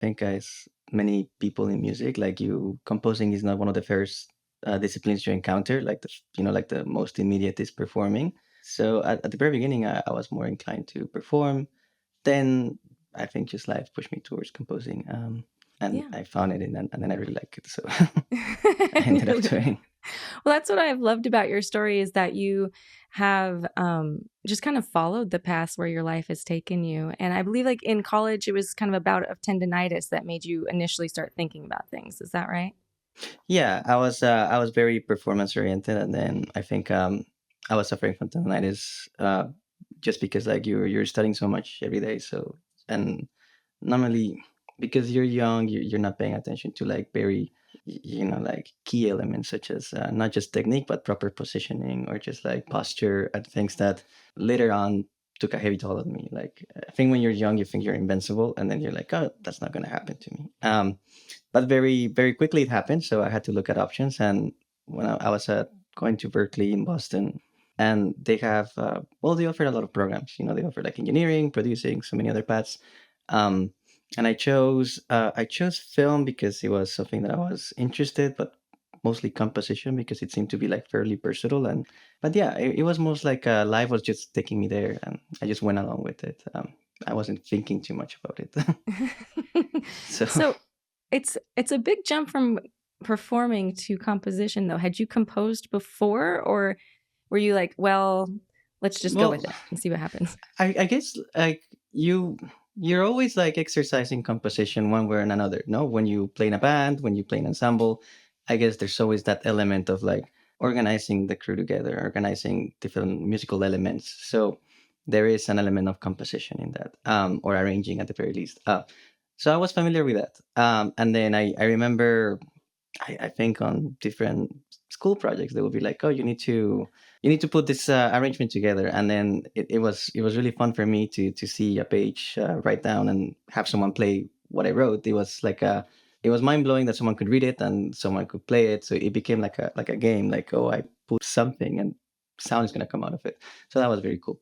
think as many people in music, like you, composing is not one of the first disciplines you encounter. Like like the most immediate is performing. So at the very beginning, I was more inclined to perform. Then I think just life pushed me towards composing, and Yeah. I found it, and then I really like it. So I And ended you up really doing. well, that's what I've loved about your story is that you have just kind of followed the path where your life has taken you. And I believe, like in college, it was kind of a bout of tendinitis that made you initially start thinking about things. Is that right? Yeah, I was very performance oriented, and then I think I was suffering from tendonitis just because like you're studying so much every day. So, and normally because you're young, you're not paying attention to like very like key elements such as not just technique but proper positioning or just like posture and things that later on took a heavy toll on me. Like I think when you're young, you think you're invincible, and then you're like, oh, that's not going to happen to me. But very very quickly it happened, so I had to look at options. And when I was going to Berkeley in Boston, and they have well, they offer a lot of programs. They offer like engineering, producing, so many other paths. um, and I chose film because it was something that I was interested, but mostly composition because it seemed to be like fairly versatile. And but yeah, it was most like life was just taking me there, and I just went along with it. I wasn't thinking too much about it. So So it's a big jump from performing to composition, though. Had you composed before, or were you like, well, let's just go well, with it and see what happens? I guess like you're always like exercising composition one way or another. No, when you play in a band, when you play an ensemble, I guess there's always that element of like organizing the crew together, organizing different musical elements. So there is an element of composition in that, or arranging at the very least. So I was familiar with that, and then I remember I think on different school projects they will be like, oh, you need to put this arrangement together. And then it was really fun for me to see a page write down and have someone play what I wrote. It was mind blowing that someone could read it and someone could play it. So it became like a game. Like, oh, I put something and sound is gonna come out of it. So that was very cool.